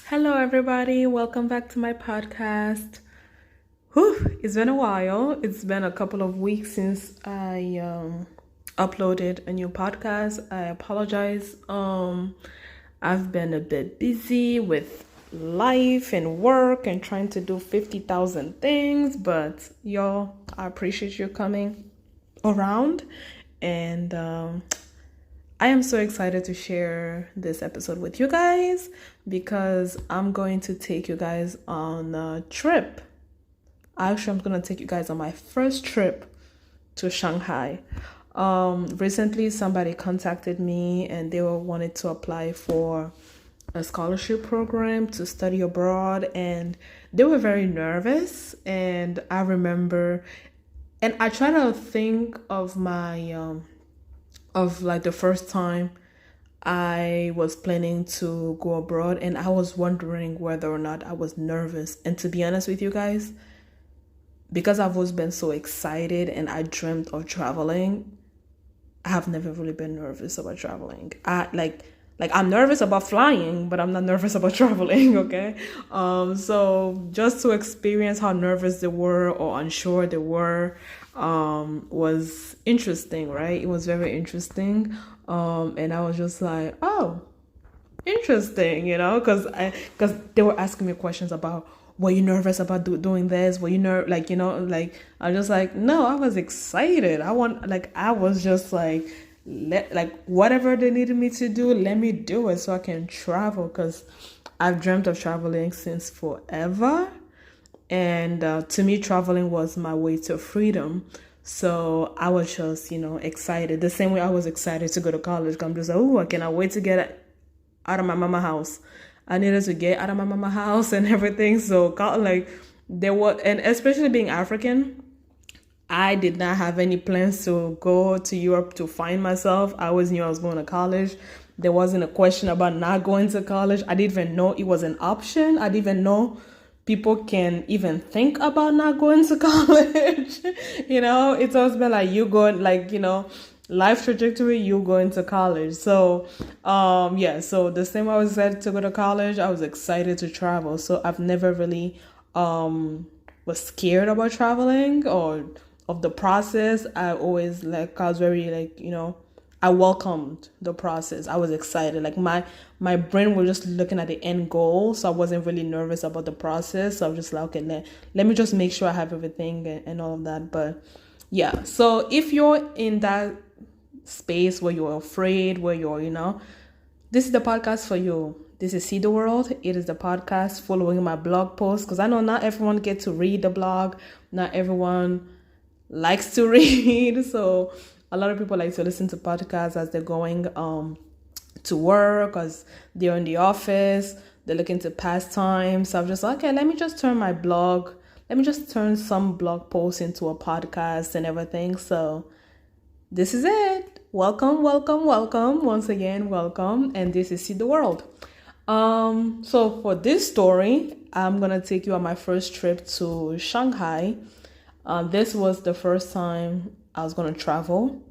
Hello, everybody. Welcome back to my podcast. Whew, it's been a while. It's been a couple of weeks since I uploaded a new podcast. I apologize. I've been a bit busy with life and work and trying to do 50,000 things, but y'all, I appreciate you coming around and I am so excited to share this episode with you guys because I'm going to take you guys on a trip. Actually, I'm going to take you guys on my first trip to Shanghai. Recently, somebody contacted me and they wanted to apply for a scholarship program to study abroad, and they were very nervous. And I remember, and I try to think of my of like the first time I was planning to go abroad, and I was wondering whether or not I was nervous. And to be honest with you guys, because I've always been so excited and I dreamt of traveling, I have never really been nervous about traveling. I I'm nervous about flying, but I'm not nervous about traveling, okay? So just to experience how nervous they were or unsure they were was interesting, right? It was very interesting. And I was just like, oh, interesting, because they were asking me questions about, were you nervous about doing this? Were you like I was just like, no, I was excited. I was just like, whatever they needed me to do, let me do it so I can travel, because I've dreamt of traveling since forever. And to me, traveling was my way to freedom. So I was just, excited. The same way I was excited to go to college. I'm just like, oh, I cannot wait to get out of my mama house. I needed to get out of my mama house and everything. So there was, and especially being African, I did not have any plans to go to Europe to find myself. I always knew I was going to college. There wasn't a question about not going to college. I didn't even know it was an option. I didn't even know people can even think about not going to college. It's always been like, you going, life trajectory, you going to college. So so the same way I was excited to go to college, I was excited to travel. So I've never really was scared about traveling or of the process. I was very I welcomed the process. I was excited. Like my brain was just looking at the end goal, so I wasn't really nervous about the process. So I was just like, okay, let me just make sure I have everything and all of that. But yeah, so if you're in that space where you're afraid, where this is the podcast for you. This is See the World. It is the podcast following my blog post, because I know not everyone gets to read the blog. Not everyone likes to read. So a lot of people like to listen to podcasts as they're going to work, as they're in the office, they're looking to pass time. So I'm just like, okay, let me just turn some blog posts into a podcast and everything. So this is it. Welcome. Once again, welcome. And this is See the World. So for this story, I'm going to take you on my first trip to Shanghai. This was the first time I was going to travel.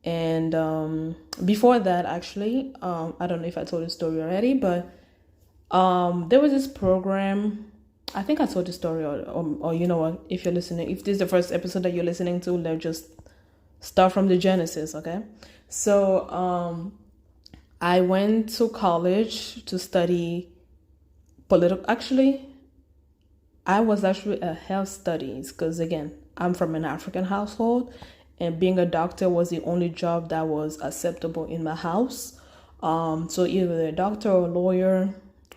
And before that, actually, I don't know if I told the story already, but there was this program. I think I told the story, or you know what, if you're listening, if this is the first episode that you're listening to, let's just start from the genesis, okay? So I went to college to study I was actually a health studies, because again, I'm from an African household, and being a doctor was the only job that was acceptable in my house. So either a doctor or a lawyer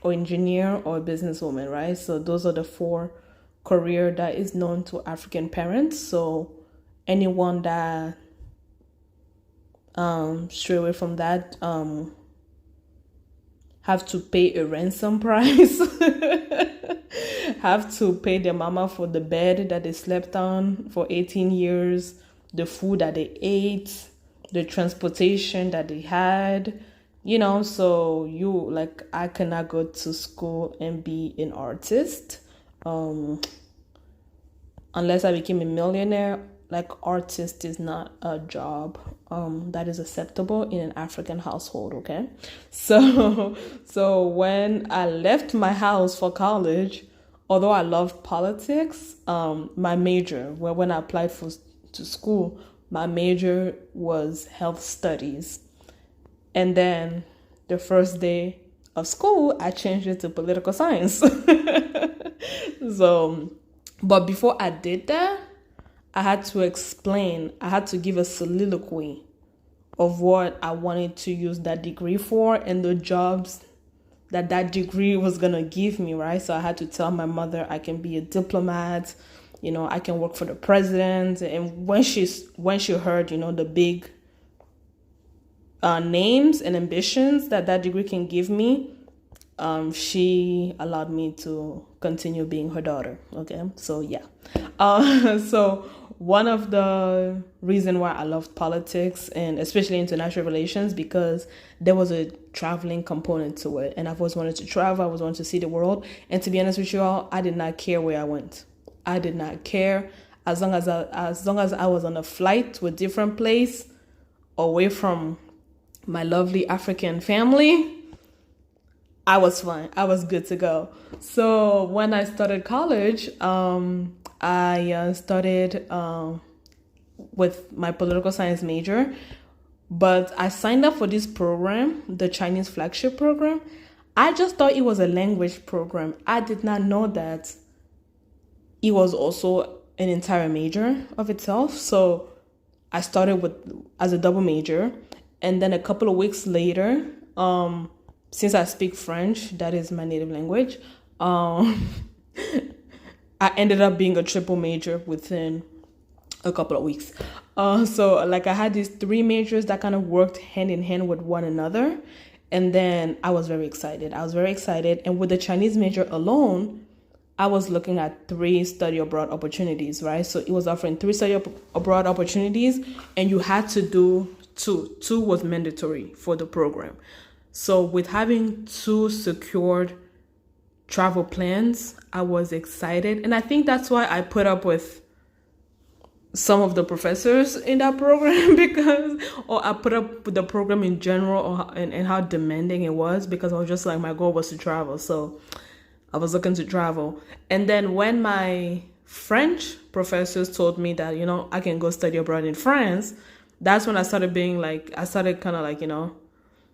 or engineer or a businesswoman, right? So those are the four career that is known to African parents. So anyone that stray away from that have to pay a ransom price. Have to pay their mama for the bed that they slept on for 18 years, the food that they ate, the transportation that they had, so I cannot go to school and be an artist unless I became a millionaire. like artist is not a job that is acceptable in an African household, okay? So so when I left my house for college, although I loved politics, my major, when I applied to school, my major was health studies. And then the first day of school, I changed it to political science. So, but before I did that, I had to give a soliloquy of what I wanted to use that degree for and the jobs that degree was going to give me, right? So I had to tell my mother I can be a diplomat, I can work for the president. And when she heard, the big names and ambitions that degree can give me, she allowed me to continue being her daughter. Okay, so yeah. So one of the reason why I loved politics and especially international relations, because there was a traveling component to it, and I've always wanted to travel. I always wanted to see the world, and to be honest with you all, I did not care where I went. I did not care as long as I was on a flight to a different place, away from my lovely African family. I was fine. I was good to go. So when I started college, I started with my political science major, but I signed up for this program, the Chinese flagship program. I just thought it was a language program. I did not know that it was also an entire major of itself. So I started as a double major, and then a couple of weeks later, since I speak French, that is my native language, I ended up being a triple major within a couple of weeks. So like I had these three majors that kind of worked hand in hand with one another. And then I was very excited. And with the Chinese major alone, I was looking at 3 study abroad opportunities, right? So it was offering 3 study abroad opportunities, and you had to do 2. 2 was mandatory for the program. So with having 2 secured travel plans, I was excited. And I think that's why I put up with some of the professors in that program or I put up with the program in general, and how demanding it was, because I was just like, my goal was to travel. So I was looking to travel. And then when my French professors told me that, I can go study abroad in France, that's when I started being like,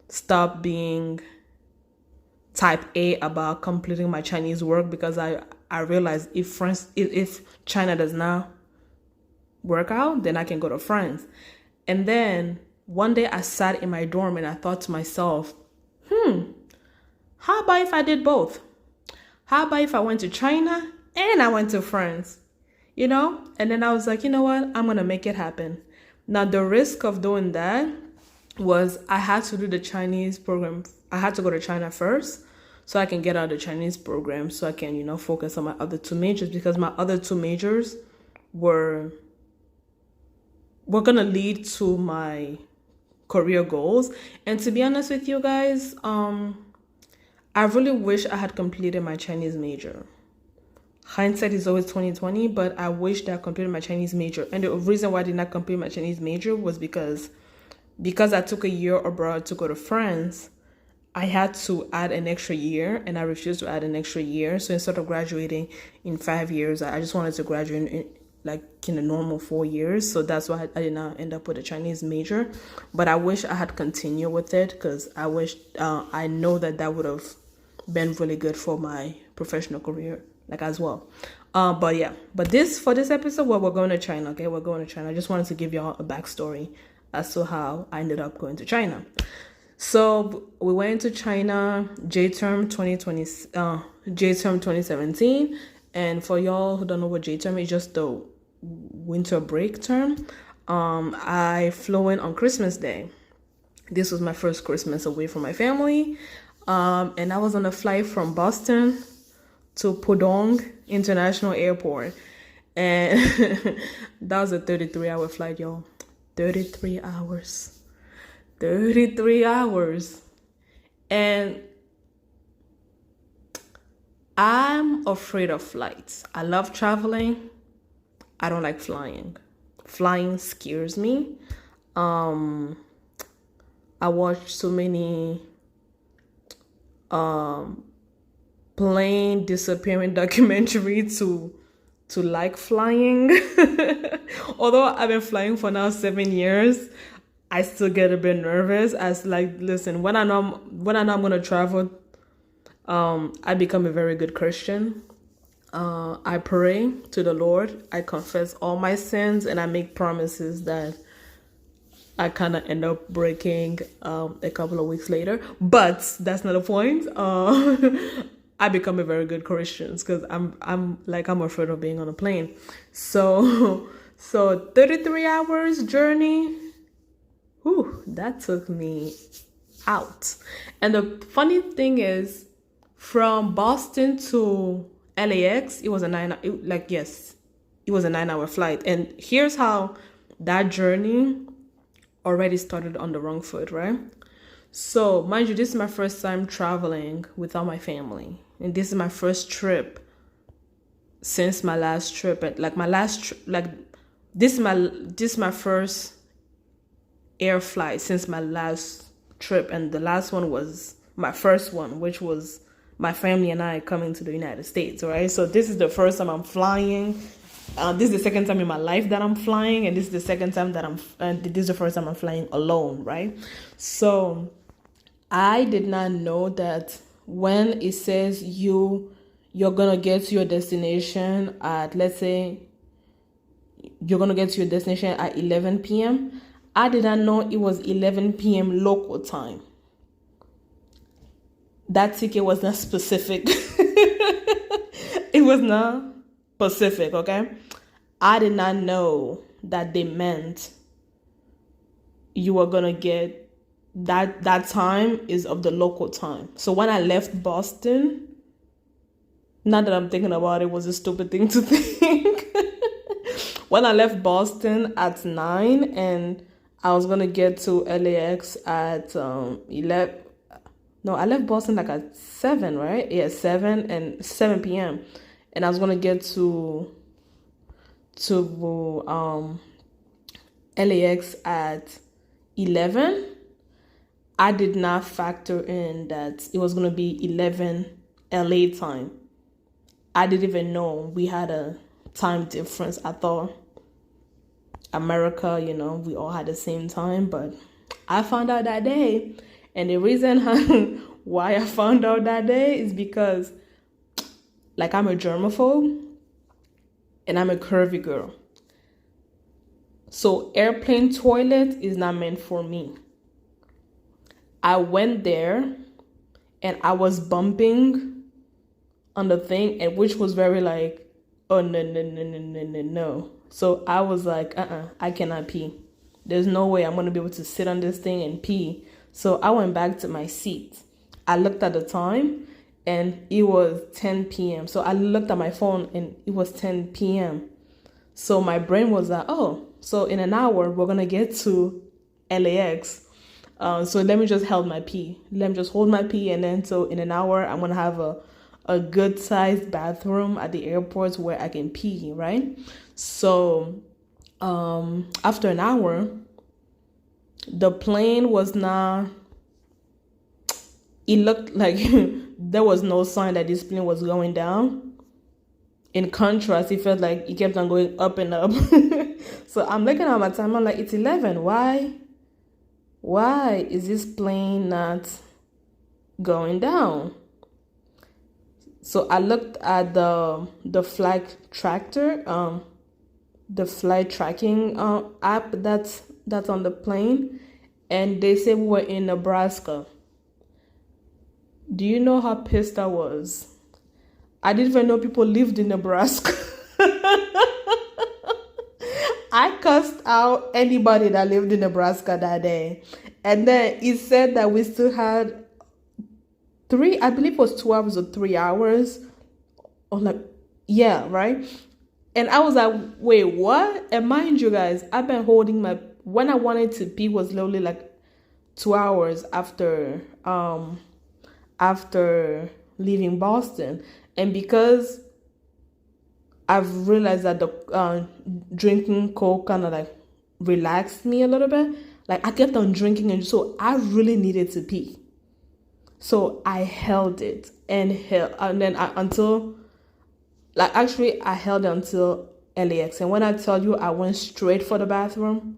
stop being type A about completing my Chinese work, because I realized if China does not work out, then I can go to France. And then one day I sat in my dorm and I thought to myself, how about if I did both? How about if I went to China and I went to France? And then I was like, you know what? I'm going to make it happen. Now, the risk of doing that was I had to do the Chinese program. I had to go to China first so I can get out of the Chinese program, so I can, focus on my other 2 majors, because my other 2 majors were going to lead to my career goals. And to be honest with you guys, I really wish I had completed my Chinese major. Hindsight is always 2020, but I wish that I completed my Chinese major. And the reason why I did not complete my Chinese major was because I took a year abroad to go to France. I had to add an extra year, and I refused to add an extra year. So instead of graduating in 5 years, I just wanted to graduate in a normal 4 years. So that's why I did not end up with a Chinese major. But I wish I had continued with it, because I know that would have been really good for my professional career, as well. But for this episode, we're going to China. Okay, we're going to China. I just wanted to give y'all a backstory as to how I ended up going to China. So we went to China J-term 2017. And for y'all who don't know what J-term is, just the winter break term. I flew in on Christmas Day. This was my first Christmas away from my family. And I was on a flight from Boston to Pudong International Airport. And that was a 33-hour flight, y'all. 33 hours. 33 hours. And I'm afraid of flights. I love traveling. I don't like flying. flying scares me. I watched so many plane disappearing documentary to like flying. Although I've been flying for now 7 years, I still get a bit nervous. As like, listen, when I know I'm gonna travel, I become a very good Christian. I pray to the Lord. I confess all my sins, and I make promises that I kind of end up breaking a couple of weeks later. But that's not the point. I become a very good Christian because I'm afraid of being on a plane. So 33 hours journey. Whew, that took me out. And the funny thing is, from Boston to LAX, it was a 9-hour flight. And here's how that journey already started on the wrong foot, right? So, mind you, this is my first time traveling without my family. And this is my first trip since my last trip. This is my first air flight since my last trip. And the last one was my first one, which was my family and I coming to the United States, right? So this is the first time I'm flying. This is the second time in my life that I'm flying, and this is the second time that this is the first time I'm flying alone, right? So I did not know that when it says you're gonna get to your destination at, let's say, you're gonna get to your destination at 11 p.m. I did not know it was 11 p.m. local time. That ticket was not specific. It was not specific, okay? I did not know that they meant you were gonna get that time is of the local time. So when I left Boston, now that I'm thinking about it, was a stupid thing to think. When I left Boston at 9 and I was gonna get to LAX at 11. No, I left Boston like at 7, right? Yeah, 7 p.m. And I was gonna get to LAX at 11. I did not factor in that it was gonna be 11 LA time. I didn't even know we had a time difference. I thought America, we all had the same time, but I found out that day. And the reason why I found out that day is because, I'm a germaphobe and I'm a curvy girl. So airplane toilet is not meant for me. I went there and I was bumping on the thing, and which was very oh, no. So I was like, I cannot pee. There's no way I'm going to be able to sit on this thing and pee. So I went back to my seat. I looked at the time and it was 10 p.m. So I looked at my phone and it was 10 p.m. So my brain was like, oh, so in an hour, we're going to get to LAX. So let me just hold my pee. Let me just hold my pee. And then so in an hour, I'm going to have a good sized bathroom at the airport where I can pee, right? So after an hour, the plane was not, it looked like there was no sign that this plane was going down. In contrast, it felt like it kept on going up and up. So I'm looking at my time, I'm like, it's 11. Why is this plane not going down? So I looked at the flight tracker, the flight tracking app that's on the plane, and they said we were in Nebraska. Do you know how pissed I was? I didn't even know people lived in Nebraska. I cussed out anybody that lived in Nebraska that day. And then it said that we still had 2 hours or 3 hours. Or right? And I was like, wait, what? And mind you guys, I've been holding when I wanted to pee was literally 2 hours after leaving Boston. And because I've realized that the drinking Coke kind of like relaxed me a little bit. Like I kept on drinking, and so I really needed to pee. So I held it and then until like actually I held it until LAX. And when I tell you I went straight for the bathroom,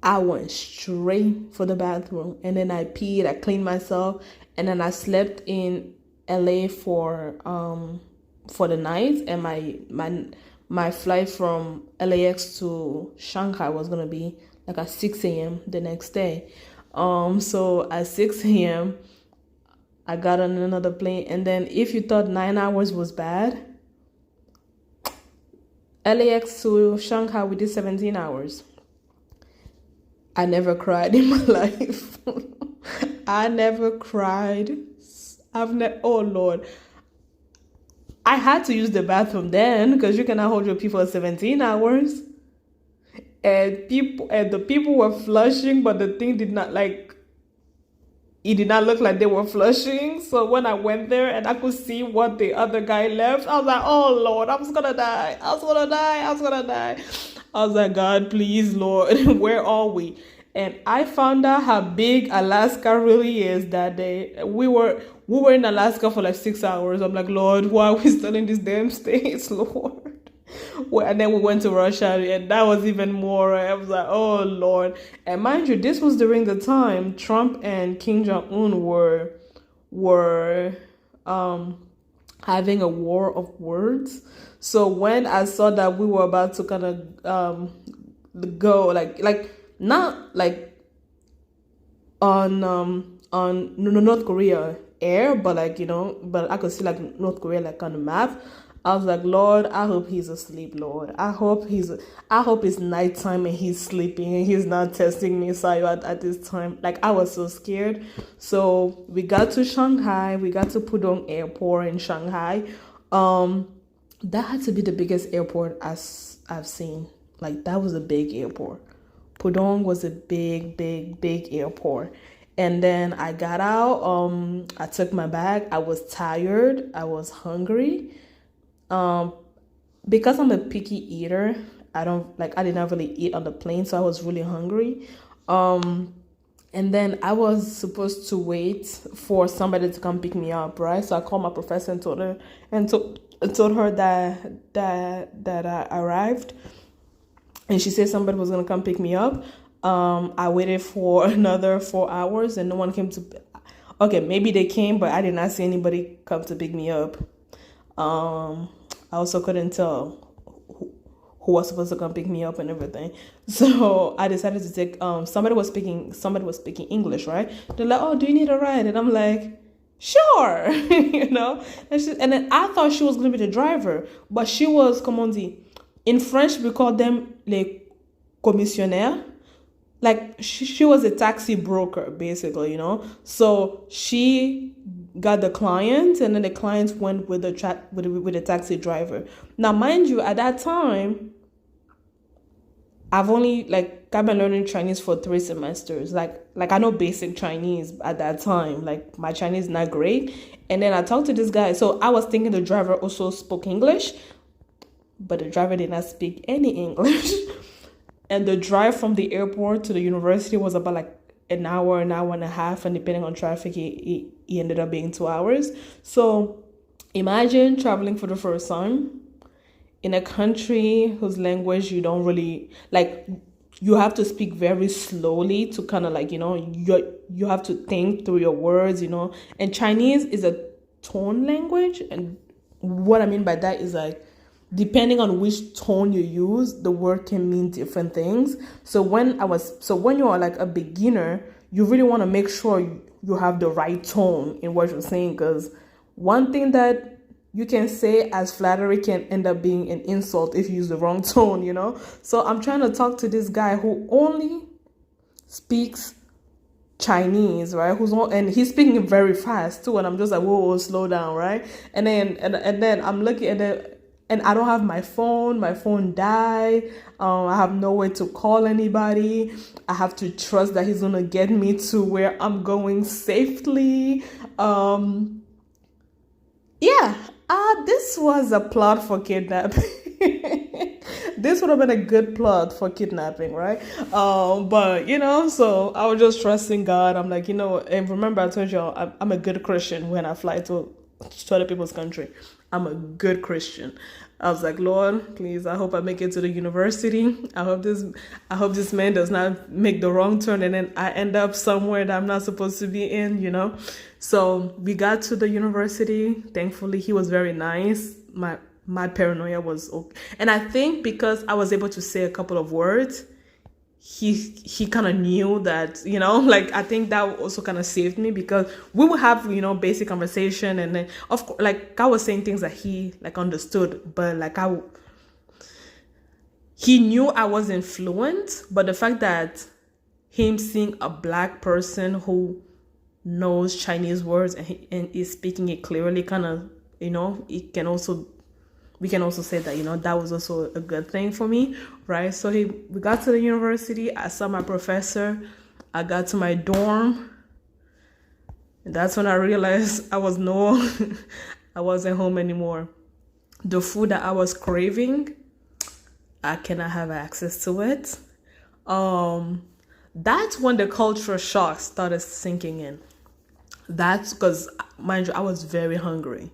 I went straight for the bathroom, and then I peed, I cleaned myself, and then I slept in LA for the night, and my flight from LAX to Shanghai was gonna be like at 6 a.m. the next day. So at 6 a.m. I got on another plane, and then if you thought 9 hours was bad, LAX to Shanghai we did 17 hours. I never cried in my life. I never cried. Oh Lord. I had to use the bathroom then because you cannot hold your pee for 17 hours. And the people were flushing, but the thing did not it did not look like they were flushing. So when I went there and I could see what the other guy left, I was like, oh Lord, I was gonna die. I was like, God, please, Lord, where are we? And I found out how big Alaska really is that day. We were in Alaska for like 6 hours. I'm like, Lord, why are we still in these damn states, Lord? Well, and then we went to Russia, and that was even more. I was like, oh Lord. And mind you, this was during the time Trump and Kim Jong-un were having a war of words. So when I saw that we were about to kind of go like not like on North Korea air, but like but I could see like North Korea like on the map. I was like, Lord, I hope he's asleep, Lord. I hope it's nighttime and he's sleeping and he's not testing me at this time. Like, I was so scared. So we got to Shanghai. We got to Pudong Airport in Shanghai. That had to be the biggest airport I've seen. Like, that was a big airport. Pudong was a big, big, big airport. And then I got out. I took my bag. I was tired. I was hungry. Because I'm a picky eater, I did not really eat on the plane, so I was really hungry. And then I was supposed to wait for somebody to come pick me up, right? So I called my professor and told her that I arrived, and she said somebody was gonna come pick me up. I waited for another 4 hours, and no one came to. Okay, maybe they came, but I did not see anybody come to pick me up. I also couldn't tell who was supposed to come pick me up and everything. So I decided to take somebody was speaking English, right? They're like, oh, do you need a ride? And I'm like, sure. And then I thought she was gonna be the driver, but she was, comment on dit, in French we call them les commissionnaires. Like she was a taxi broker, basically, So she got the client, and then the client went with the taxi driver. Now, mind you, at that time, I've been learning Chinese for 3 semesters. Like I know basic Chinese at that time. Like my Chinese is not great. And then I talked to this guy. So I was thinking the driver also spoke English, but the driver did not speak any English. And the drive from the airport to the university was about like an hour and a half, and depending on traffic, he ended up being 2 hours. So imagine traveling for the first time in a country whose language you don't really like. You have to speak very slowly to kind of like, you have to think through your words, and Chinese is a tone language. And what I mean by that is like, depending on which tone you use, the word can mean different things. So when you are like a beginner, you really want to make sure you have the right tone in what you're saying, because one thing that you can say as flattery can end up being an insult if you use the wrong tone, So I'm trying to talk to this guy who only speaks Chinese, right? And he's speaking very fast too, and I'm just like, whoa, slow down, right? And then I'm looking at it. And I don't have my phone. My phone died. I have no way to call anybody. I have to trust that he's going to get me to where I'm going safely. Yeah, I This was a plot for kidnapping. This would have been a good plot for kidnapping, right? But so I was just trusting God. I'm like, and remember I told you I'm a good Christian when I fly to other people's country. I'm a good Christian. I was like, Lord, please, I hope I make it to the university. I hope this man does not make the wrong turn and then I end up somewhere that I'm not supposed to be in. So we got to the university. Thankfully, he was very nice. My paranoia was okay. And I think because I was able to say a couple of words, he kind of knew that, like, I think that also kind of saved me, because we would have, basic conversation. And then, of course, like, I was saying things that he, like, understood. But, like, he knew I wasn't fluent. But the fact that him seeing a Black person who knows Chinese words and is speaking it clearly, kind of, we can also say that, that was also a good thing for me, right? So we got to the university. I saw my professor. I got to my dorm. And that's when I realized I wasn't home anymore. The food that I was craving, I cannot have access to it. That's when the cultural shock started sinking in. That's because, mind you, I was very hungry.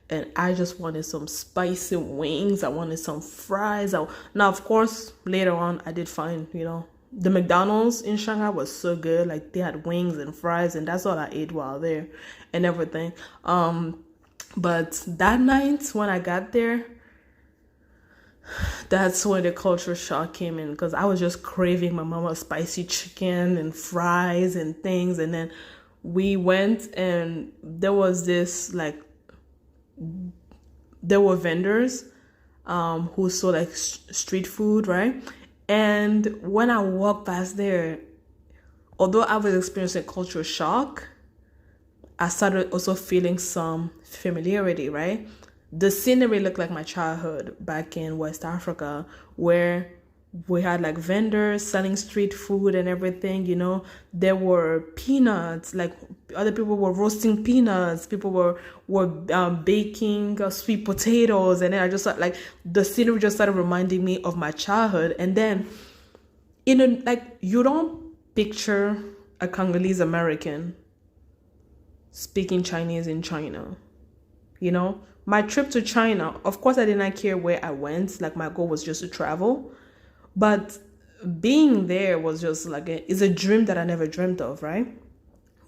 And I just wanted some spicy wings. I wanted some fries. Now, of course, later on, I did find, the McDonald's in Shanghai was so good. Like, they had wings and fries, and that's all I ate while there and everything. But that night when I got there, that's when the cultural shock came in, because I was just craving my mama's spicy chicken and fries and things. And then we went, and there was this, like, there were vendors who sold like street food, right? And when I walked past there, although I was experiencing cultural shock, I started also feeling some familiarity, right? The scenery looked like my childhood back in West Africa, where we had like vendors selling street food and everything. There were peanuts, like other people were roasting peanuts, people were baking sweet potatoes. And then I just like the scenery just started reminding me of my childhood. And then you don't picture a Congolese American speaking Chinese in China. My trip to China, of course I did not care where I went. Like, my goal was just to travel. But being there was just like it's a dream that I never dreamt of, right?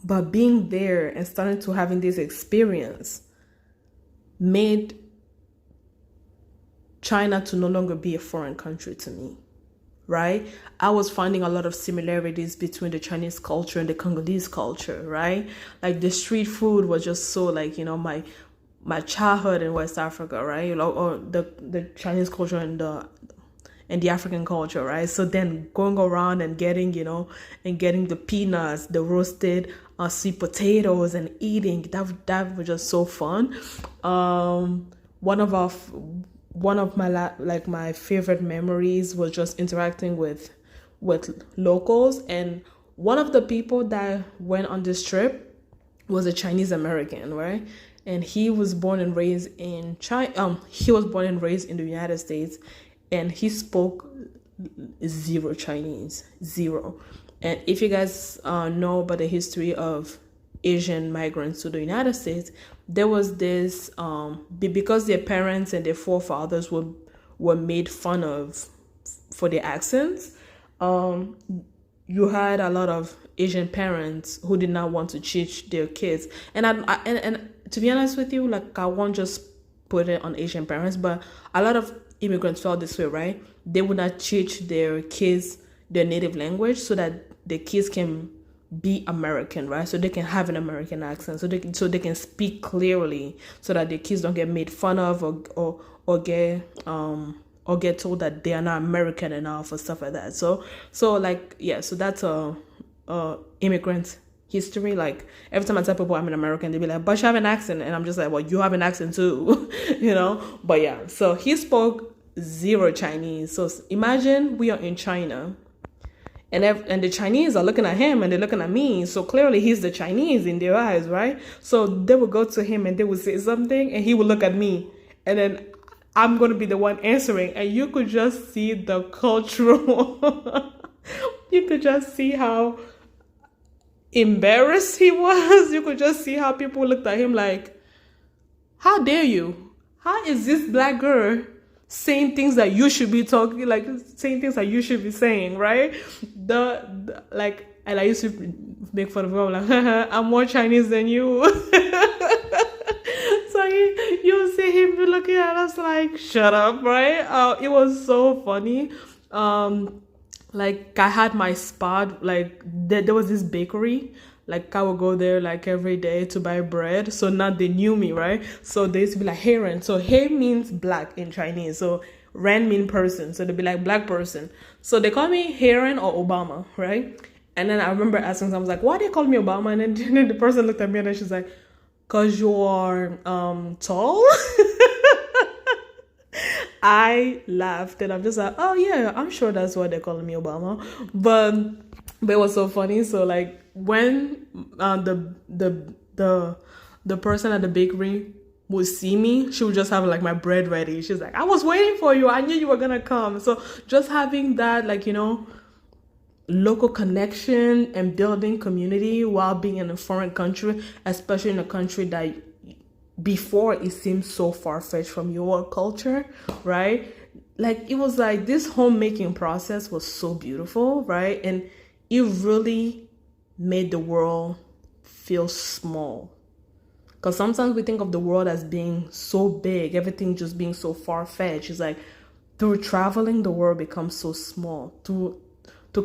But being there and starting to having this experience made China to no longer be a foreign country to me, right? I was finding a lot of similarities between the Chinese culture and the Congolese culture, right? Like, the street food was just so like, my childhood in West Africa, right? Or the Chinese culture and the African culture, right? So then going around and getting, getting the peanuts, the roasted sweet potatoes, and eating, that was just so fun. One of my favorite memories was just interacting with locals. And one of the people that went on this trip was a Chinese American, right? And he was born and raised in China. He was born and raised in the United States. And he spoke zero Chinese, zero. And if you guys know about the history of Asian migrants to the United States, there was this, because their parents and their forefathers were made fun of for their accents, you had a lot of Asian parents who did not want to teach their kids. And and to be honest with you, like, I won't just put it on Asian parents, but a lot of immigrants felt this way, right? They would not teach their kids their native language so that the kids can be American, right? So they can have an American accent, so they can speak clearly, so that the kids don't get made fun of or get told that they are not American enough or stuff like that. So like, yeah, so that's a immigrant history. Like, every time I tell people I'm an American, they be like, but you have an accent. And I'm just like, well, you have an accent too. But yeah, so he spoke zero Chinese. So imagine we are in China And the Chinese are looking at him and they're looking at me. So clearly he's the Chinese in their eyes, right? So they would go to him and they would say something and he would look at me. And then I'm going to be the one answering. And you could just see the cultural, you could just see how embarrassed he was. You could just see how people looked at him like, how dare you? How is this black girl saying things that you should be talking, like saying things that you should be saying, right? Like, and I used to make fun of him, like, I'm more Chinese than you. So you see him looking at us like, shut up, right? It was so funny. Like I had my spot, like there was this bakery, like I would go there like every day to buy bread. So now they knew me, right? So they used to be like, hey Ren. So hey means black in Chinese. So Ren means person. So they'd be like black person. So they call me Heron or Obama, right? And then I remember asking them, I was like, why do they call me Obama? And then the person looked at me and then she's like, cause you're tall. I laughed and I'm just like, oh yeah, I'm sure that's why they're calling me Obama. But it was so funny. So like when the person at the bakery would see me, she would just have like my bread ready. She's like, I was waiting for you. I knew you were gonna come. So just having that, like, you know, local connection and building community while being in a foreign country, especially in a country that before it seemed so far-fetched from your culture, right? Like it was like this homemaking process was so beautiful, right? And it really made the world feel small. Because sometimes we think of the world as being so big, everything just being so far-fetched. It's like through traveling, the world becomes so small. To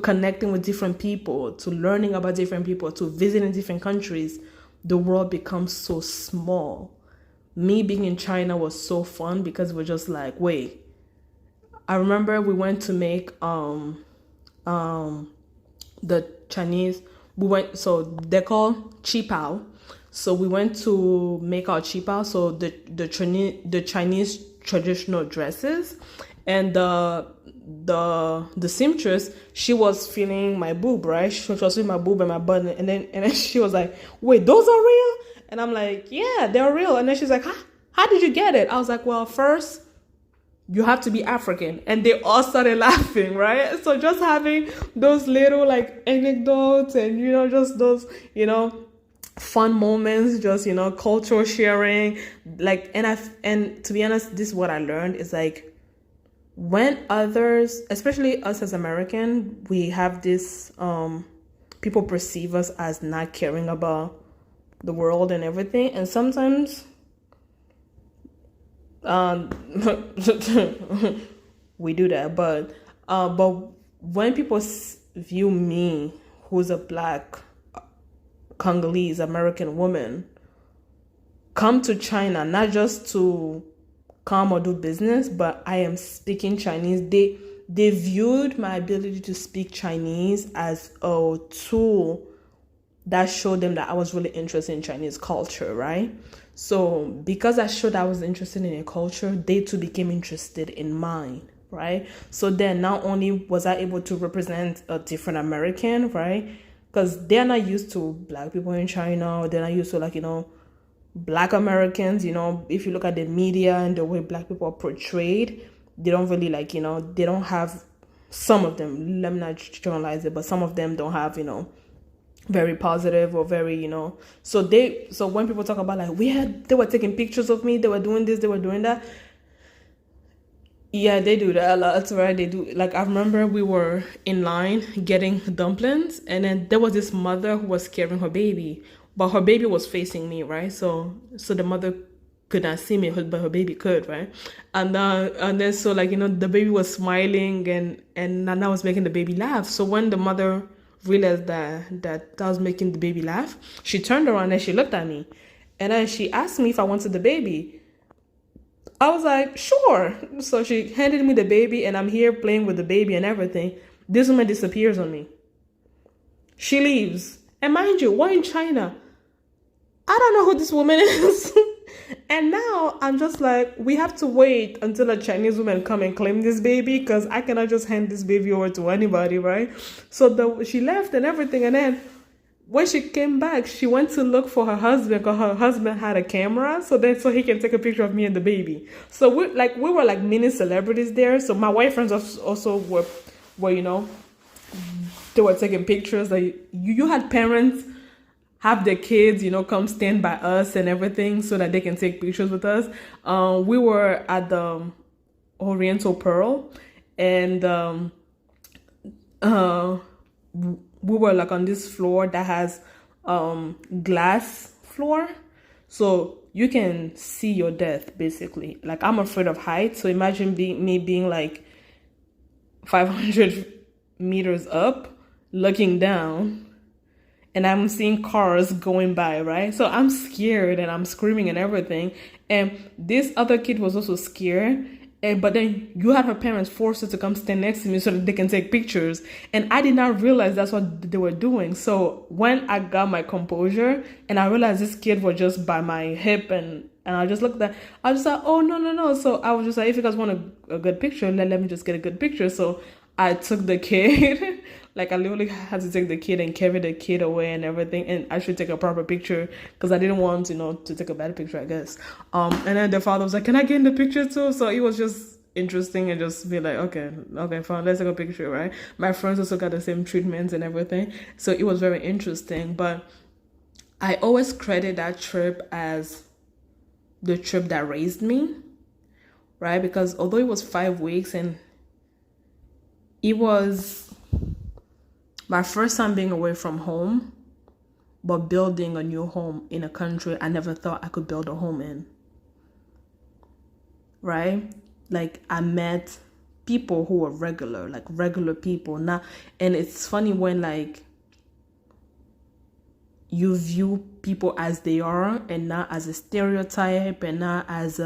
connecting with different people, to learning about different people, to visiting different countries, the world becomes so small. Me being in China was so fun because we're just like, wait. I remember we went to make the Chinese. So they're called qipao. So we went to make our qipao. So the Chinese traditional dresses, and the seamstress, she was feeling my boob, right? She was feeling my boob and my butt, and then she was like, wait, those are real? And I'm like, yeah, they're real. And then she's like, how did you get it? I was like, well, first, you have to be African. And they all started laughing, right? So just having those little like anecdotes and, you know, just those, you know, fun moments, just, you know, cultural sharing. Like, and to be honest, this is what I learned is like, when others, especially us as American, we have this, people perceive us as not caring about the world and everything, and sometimes we do that, but when people view me, who's a black Congolese American woman, come to China not just to come or do business, but I am speaking Chinese, they viewed my ability to speak Chinese as a tool that showed them that I was really interested in Chinese culture, right? So because I showed I was interested in a culture, they too became interested in mine, right? So then not only was I able to represent a different American, right? Because they're not used to black people in China, they're not used to, like, you know, black Americans, you know, if you look at the media and the way black people are portrayed, they don't really, like, you know, they don't have, some of them, let me not generalize it, but some of them don't have, you know, very positive or very, you know, so when people talk about like they were taking pictures of me, they were doing this, they were doing that, yeah, they do that a lot, right? They do. Like I remember we were in line getting dumplings, and then there was this mother who was carrying her baby, but her baby was facing me, right? So the mother could not see me, but her baby could, right? And then so, like, you know, the baby was smiling, and Nana was making the baby laugh. So when the mother realized that I was making the baby laugh, she turned around and she looked at me, and then she asked me if I wanted the baby. I was like, sure. So she handed me the baby, and I'm here playing with the baby and everything. This woman disappears on me. She leaves. And mind you, we're in China. I don't know who this woman is. And now I'm just like, we have to wait until a Chinese woman come and claim this baby, because I cannot just hand this baby over to anybody, right? So she left and everything, and then when she came back, she went to look for her husband, because her husband had a camera, so he can take a picture of me and the baby. So we were like mini celebrities there. So my white friends also were they were taking pictures. Like you had parents have their kids, come stand by us and everything so that they can take pictures with us. We were at the Oriental Pearl, and we were like on this floor that has glass floor, so you can see your death basically. Like, I'm afraid of heights, so imagine being like 500 meters up looking down, and I'm seeing cars going by, right? So I'm scared and I'm screaming and everything. And this other kid was also scared. But then you had her parents force her to come stand next to me so that they can take pictures. And I did not realize that's what they were doing. So when I got my composure and I realized this kid was just by my hip, and I just looked at, I was just like, oh, no. So I was just like, if you guys want a good picture, let me just get a good picture. So I took the kid. Like, I literally had to take the kid and carry the kid away and everything, and I should take a proper picture because I didn't want, to take a bad picture, I guess. And then the father was like, can I get in the picture too? So it was just interesting, and just be like, okay, fine, let's take a picture, right? My friends also got the same treatments and everything. So it was very interesting. But I always credit that trip as the trip that raised me, right? Because although it was 5 weeks and it was my first time being away from home, but building a new home in a country I never thought I could build a home in, right? Like, I met people who were regular people. Now, and it's funny when, like, you view people as they are and not as a stereotype and not as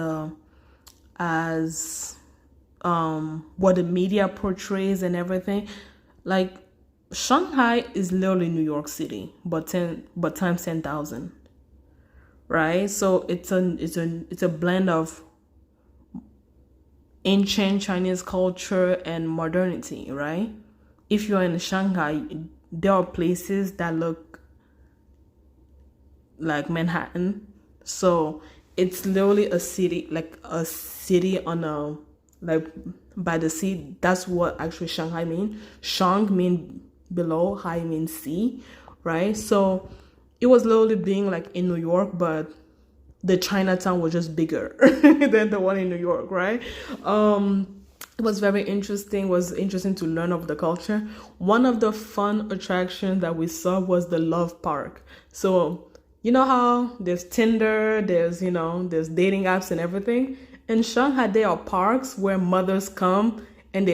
what the media portrays and everything. Like, Shanghai is literally New York City, but times 10,000, right? So it's a blend of ancient Chinese culture and modernity, right? If you're in Shanghai, there are places that look like Manhattan. So it's literally a city on a, like, by the sea. That's what actually Shanghai mean. Shang mean below, Hai means sea, right? So it was literally being like in New York, but the Chinatown was just bigger than the one in New York, right? It was very interesting. It was interesting to learn of the culture. One of the fun attractions that we saw was the Love Park. So you know how there's Tinder, there's dating apps and everything. In Shanghai, there are parks where mothers come and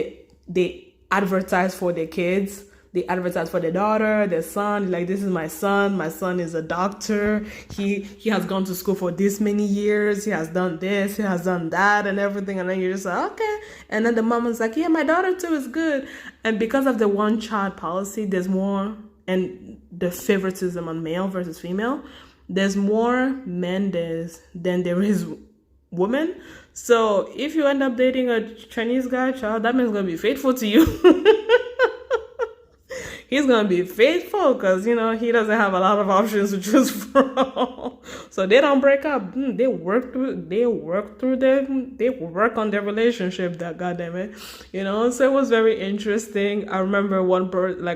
they advertise for their kids. They advertise for their daughter, their son. Like, this is my son. My son is a doctor. He has gone to school for this many years. He has done this. He has done that and everything. And then you're just like, okay. And then the mom is like, yeah, my daughter too is good. And because of the one-child policy, there's more, and the favoritism on male versus female, there's more men than there is women. So if you end up dating a Chinese guy, child, that man's gonna be faithful to you. He's gonna be faithful because he doesn't have a lot of options to choose from. So they don't break up. They work on their relationship. That goddamn it, So it was very interesting. I remember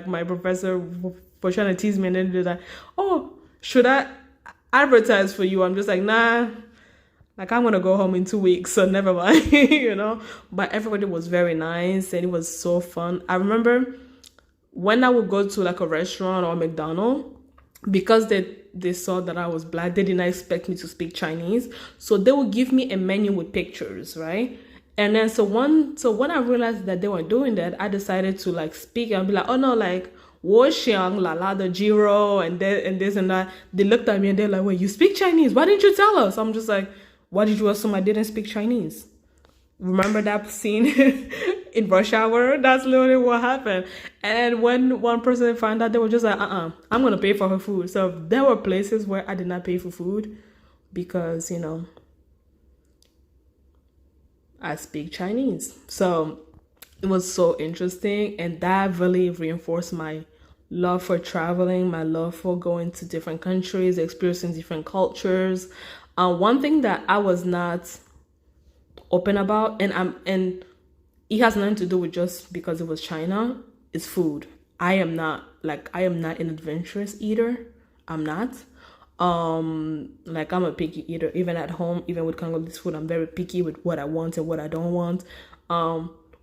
my professor was trying to tease me, and then they're like, "Oh, should I advertise for you?" I'm just like, nah. Like, I'm gonna go home in 2 weeks, so never mind. But everybody was very nice, and it was so fun. I remember when I would go to like a restaurant or a McDonald's, because they saw that I was Black, they did not expect me to speak Chinese. So they would give me a menu with pictures, right? And then so when I realized that they were doing that, I decided to like speak and be like, oh no, like, wo xiang la la the jiro and this and that. They looked at me and they're like, wait, you speak Chinese? Why didn't you tell us? I'm just like, why did you assume I didn't speak Chinese? Remember that scene in Rush Hour? That's literally what happened. And when one person found out, they were just like, I'm going to pay for her food. So there were places where I did not pay for food because, I speak Chinese. So it was so interesting, and that really reinforced my love for traveling, my love for going to different countries, experiencing different cultures. One thing that I was not open about, and it has nothing to do with just because it was China, is food. I am not an adventurous eater. I'm not. Like I'm a picky eater, even at home, even with Congolese food, I'm very picky with what I want and what I don't want.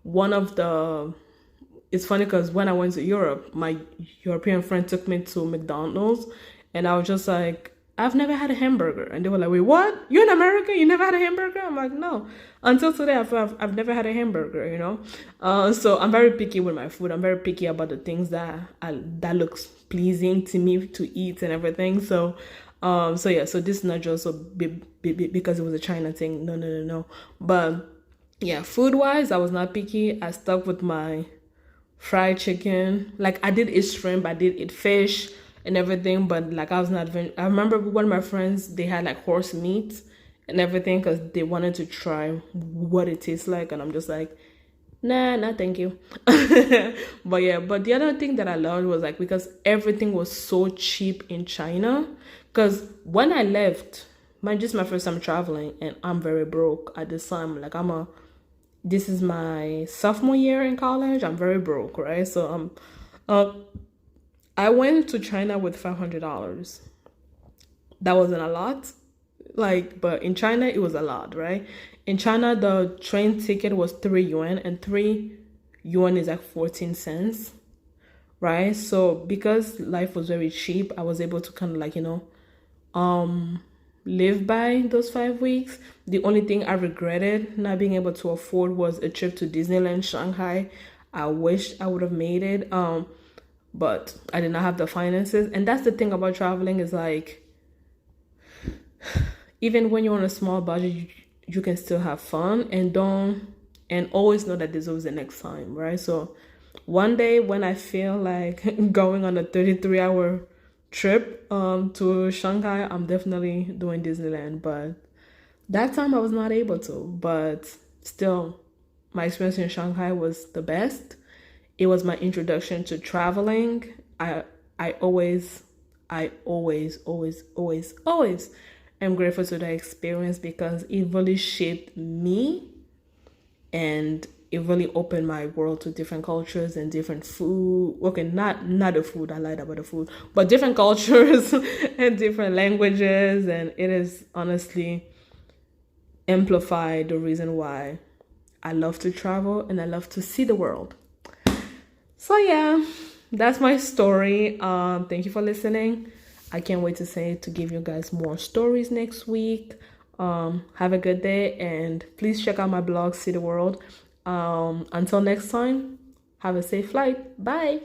One of the It's funny because when I went to Europe, my European friend took me to McDonald's, and I was just like, I've never had a hamburger. And they were like, wait, what? You're in America? You never had a hamburger? I'm like, no. Until today, I've never had a hamburger, you know? So I'm very picky with my food. I'm very picky about the things that looks pleasing to me to eat and everything. So yeah, so this is not just because it was a China thing. No, no, no, no. But yeah, food-wise, I was not picky. I stuck with my fried chicken. Like I did eat shrimp, I did eat fish and everything, but like I was not. I remember one of my friends, they had like horse meat and everything because they wanted to try what it tastes like, and I'm just like, nah, thank you. But yeah, but the other thing that I loved was like because everything was so cheap in China. Because when I left, just my first time traveling, and I'm very broke at this time. Like this is my sophomore year in college. I'm very broke, right? So I went to China with $500. That wasn't a lot, like, but in China it was a lot, right? In China, the train ticket was 3 yuan, and 3 yuan is like 14 cents, right? So because life was very cheap, I was able to kind of like live by those 5 weeks. The only thing I regretted not being able to afford was a trip to Disneyland Shanghai. I wish I would have made it, but I did not have the finances. And that's the thing about traveling is like, even when you're on a small budget, you can still have fun, and always know that there's always the next time, right? So one day when I feel like going on a 33-hour trip to Shanghai, I'm definitely doing Disneyland. But that time I was not able to. But still, my experience in Shanghai was the best. It was my introduction to traveling. I always am grateful to that experience because it really shaped me, and it really opened my world to different cultures and different food. Okay, not the food, I lied about the food, but different cultures and different languages. And it is honestly amplified the reason why I love to travel and I love to see the world. So yeah, that's my story. Thank you for listening. I can't wait to give you guys more stories next week. Have a good day, and please check out my blog, See the World. Until next time, have a safe flight. Bye.